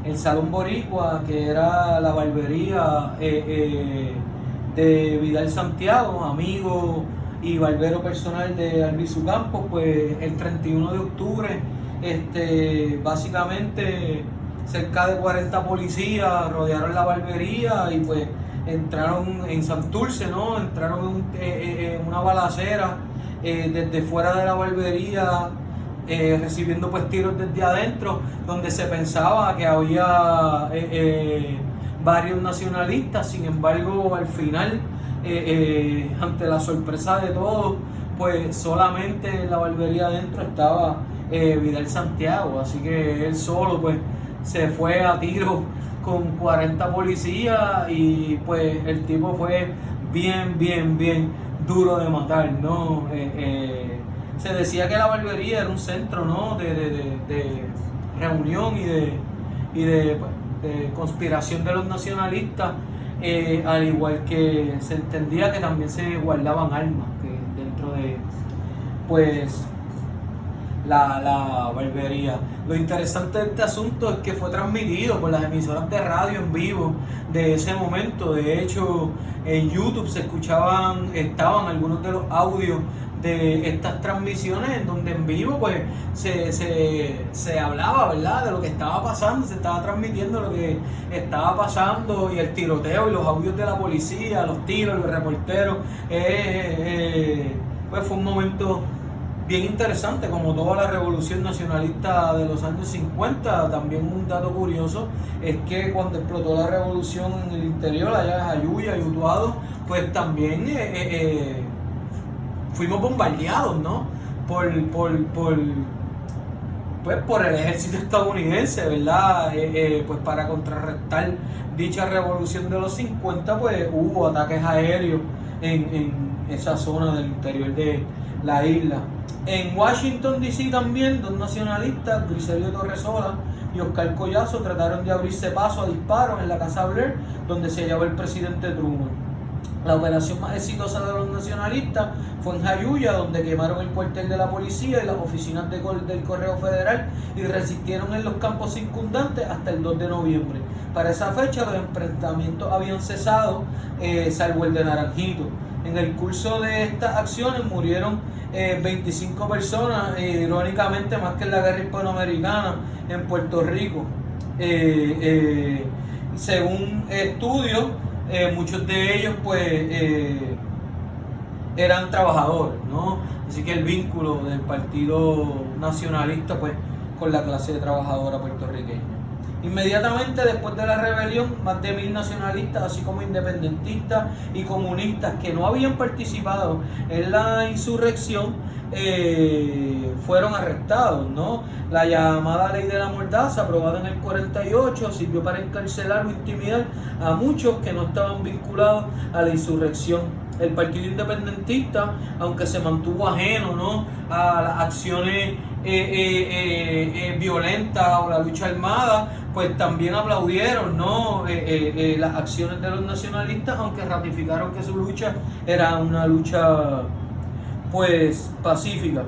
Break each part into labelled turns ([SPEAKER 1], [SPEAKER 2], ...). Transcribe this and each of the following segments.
[SPEAKER 1] el Salón Boricua, que era la barbería de Vidal Santiago, amigo y barbero personal de Albizu Campos. Pues el 31 de octubre, básicamente cerca de 40 policías rodearon la barbería y pues entraron en Santurce, ¿no? Entraron en una balacera desde fuera de la barbería, recibiendo pues tiros desde adentro, donde se pensaba que había varios nacionalistas. Sin embargo, al final, ante la sorpresa de todos, pues solamente en la barbería adentro estaba Vidal Santiago, así que él solo pues se fue a tiro con 40 policías y pues el tipo fue bien duro de matar, ¿no? Se decía que la barbería era un centro, ¿no? de reunión de conspiración de los nacionalistas, al igual que se entendía que también se guardaban armas que dentro de pues la barbería. Lo interesante de este asunto es que fue transmitido por las emisoras de radio en vivo de ese momento. De hecho, en YouTube estaban algunos de los audios de estas transmisiones, en donde en vivo pues se hablaba, ¿verdad?, de lo que estaba pasando, se estaba transmitiendo lo que estaba pasando, y el tiroteo y los audios de la policía, los tiros, los reporteros. Pues fue un momento bien interesante, como toda la revolución nacionalista de los años 50. También un dato curioso es que cuando explotó la revolución en el interior, allá en Jayuya y Utuado, pues también fuimos bombardeados, ¿no? Pues por el ejército estadounidense, ¿verdad? Pues para contrarrestar dicha revolución de los 50, pues hubo ataques aéreos en esa zona del interior de la isla. En Washington DC también, dos nacionalistas, Griselio Torresola y Oscar Collazo, trataron de abrirse paso a disparos en la Casa Blair, donde se hallaba el presidente Truman. La operación más exitosa de los nacionalistas fue en Jayuya, donde quemaron el cuartel de la policía y las oficinas del Correo Federal y resistieron en los campos circundantes hasta el 2 de noviembre. Para esa fecha los enfrentamientos habían cesado, salvo el de Naranjito. En el curso de estas acciones murieron 25 personas, irónicamente más que en la guerra hispanoamericana en Puerto Rico. Según estudios, muchos de ellos pues eran trabajadores, ¿no? Así que el vínculo del Partido Nacionalista pues con la clase trabajadora puertorriqueña. Inmediatamente después de la rebelión, más de 1000 nacionalistas, así como independentistas y comunistas que no habían participado en la insurrección, fueron arrestados, ¿no? La llamada ley de la mordaza, aprobada en el 48, sirvió para encarcelar o intimidar a muchos que no estaban vinculados a la insurrección. El Partido Independentista, aunque se mantuvo ajeno, ¿no?, a las acciones violentas o la lucha armada, pues también aplaudieron, ¿no?, las acciones de los nacionalistas, aunque ratificaron que su lucha era una lucha pues pacífica.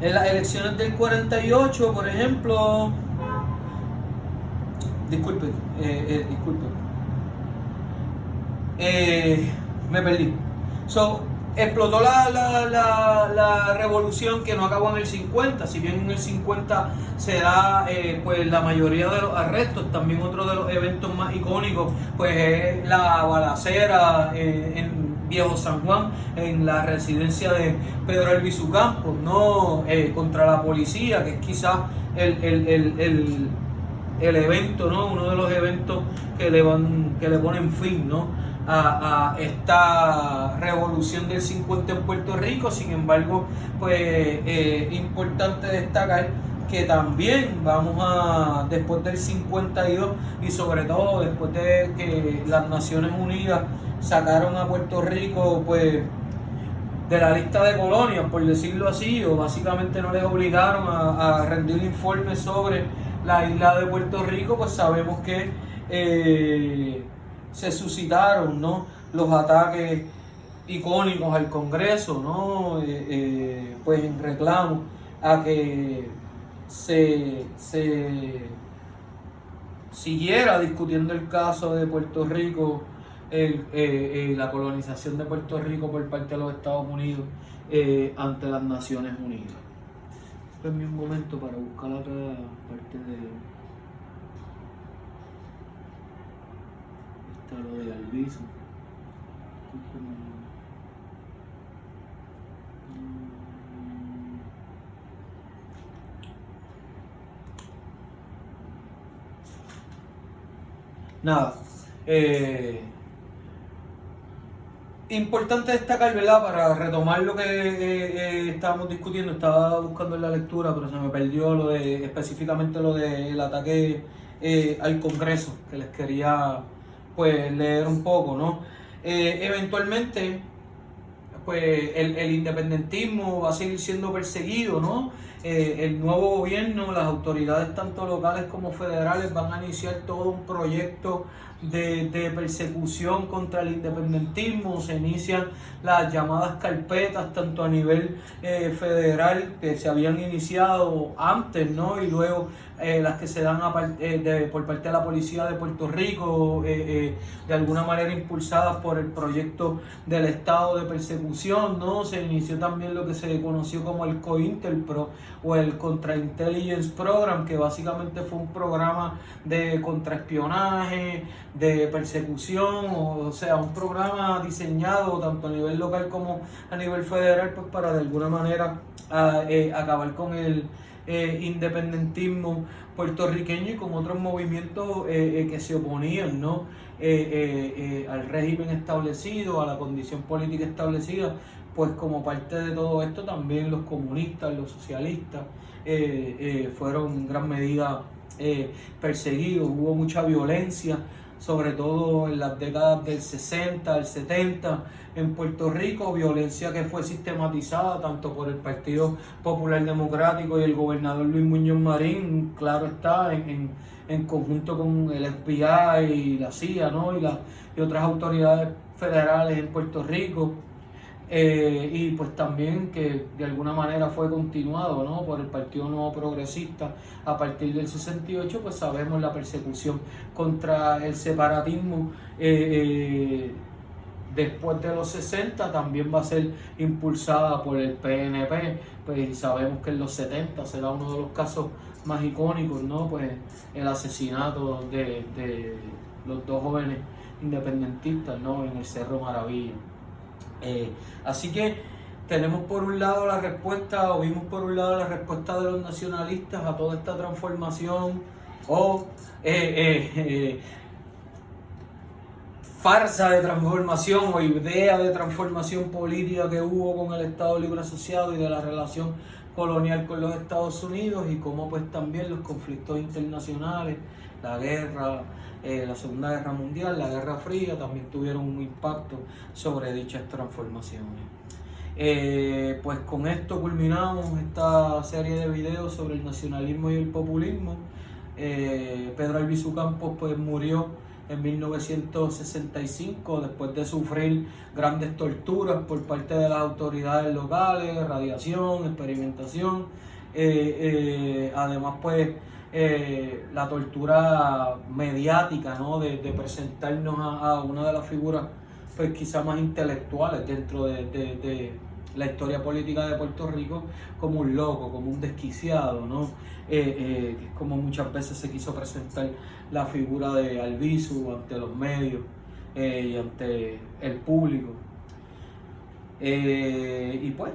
[SPEAKER 1] En las elecciones del 48, por ejemplo, disculpen, me perdí. Explotó la revolución, que no acabó en el 50. Si bien en el 50 se da pues la mayoría de los arrestos, también otro de los eventos más icónicos pues es la balacera en Viejo San Juan, en la residencia de Pedro Albizu Campos, ¿no?, contra la policía, que es quizás el evento, ¿no?, uno de los eventos que le ponen fin, ¿no?, a esta revolución del 50 en Puerto Rico. Sin embargo, pues importante destacar que también después del 52 y sobre todo después de que las Naciones Unidas sacaron a Puerto Rico pues de la lista de colonias, por decirlo así, o básicamente no les obligaron a rendir informes sobre la isla de Puerto Rico, pues sabemos que se suscitaron, ¿no?, los ataques icónicos al Congreso, ¿no?, pues en reclamo a que se siguiera discutiendo el caso de Puerto Rico, la colonización de Puerto Rico por parte de los Estados Unidos ante las Naciones Unidas. Denme un momento para buscar otra parte de... Está lo de Alviso. Nada. Importante destacar, ¿verdad? Para retomar lo que estábamos discutiendo, estaba buscando en la lectura, pero se me perdió específicamente lo del ataque al Congreso, que les quería pues leer un poco, ¿no? Eventualmente, pues el independentismo va a seguir siendo perseguido, ¿no? El nuevo gobierno, las autoridades tanto locales como federales van a iniciar todo un proyecto de persecución contra el independentismo. Se inician las llamadas carpetas tanto a nivel federal, que se habían iniciado antes, ¿no? Y luego las que se dan por parte de la policía de Puerto Rico, de alguna manera impulsadas por el proyecto del estado de persecución, ¿no? Se inició también lo que se conoció como el COINTELPRO o el Counterintelligence Program, que básicamente fue un programa de contraespionaje, de persecución, o sea, un programa diseñado tanto a nivel local como a nivel federal, pues para de alguna manera acabar con el independentismo puertorriqueño y con otros movimientos que se oponían, ¿no? Al régimen establecido, a la condición política establecida. Pues como parte de todo esto también los comunistas, los socialistas fueron en gran medida perseguidos. Hubo mucha violencia, sobre todo en las décadas del 60, del 70 en Puerto Rico, violencia que fue sistematizada tanto por el Partido Popular Democrático y el gobernador Luis Muñoz Marín, claro está, en conjunto con el FBI y la CIA, ¿no? y otras autoridades federales en Puerto Rico. Y pues también que de alguna manera fue continuado, ¿no? por el Partido Nuevo Progresista a partir del 68, pues sabemos la persecución contra el separatismo después de los 60 también va a ser impulsada por el PNP, pues sabemos que en los 70 será uno de los casos más icónicos, ¿no? Pues el asesinato de los dos jóvenes independentistas, ¿no? En el Cerro Maravilla. Así que tenemos por un lado la respuesta, o vimos por un lado la respuesta de los nacionalistas a toda esta transformación o farsa de transformación o idea de transformación política que hubo con el Estado Libre Asociado y de la relación colonial con los Estados Unidos, y cómo pues también los conflictos internacionales, la guerra, la Segunda Guerra Mundial, la Guerra Fría también tuvieron un impacto sobre dichas transformaciones. Pues con esto culminamos esta serie de videos sobre el nacionalismo y el populismo. Pedro Albizu Campos pues murió en 1965 después de sufrir grandes torturas por parte de las autoridades locales, radiación, experimentación, además pues la tortura mediática, ¿no? de presentarnos a una de las figuras pues quizá más intelectuales dentro de la historia política de Puerto Rico como un loco, como un desquiciado, ¿no? Que es como muchas veces se quiso presentar la figura de Albizu ante los medios y ante el público. Y pues,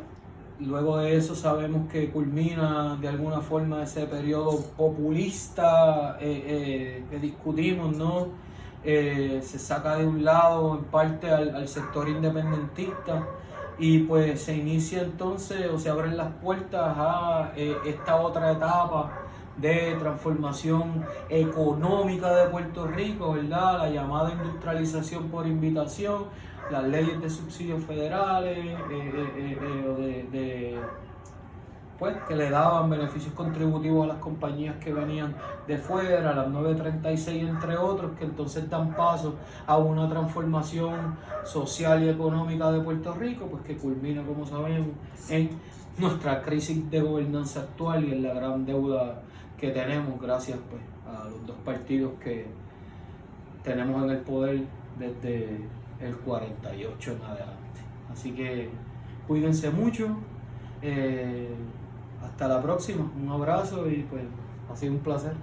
[SPEAKER 1] luego de eso sabemos que culmina de alguna forma ese periodo populista que discutimos, ¿no? Se saca de un lado en parte al sector independentista y pues se inicia entonces o se abren las puertas a esta otra etapa de transformación económica de Puerto Rico, ¿verdad? La llamada industrialización por invitación, las leyes de subsidios federales, pues que le daban beneficios contributivos a las compañías que venían de fuera, las 936 entre otros, que entonces dan paso a una transformación social y económica de Puerto Rico, pues que culmina, como sabemos, en nuestra crisis de gobernanza actual y en la gran deuda que tenemos gracias pues a los dos partidos que tenemos en el poder desde el 48 en adelante. Así que cuídense mucho, hasta la próxima, un abrazo y pues ha sido un placer.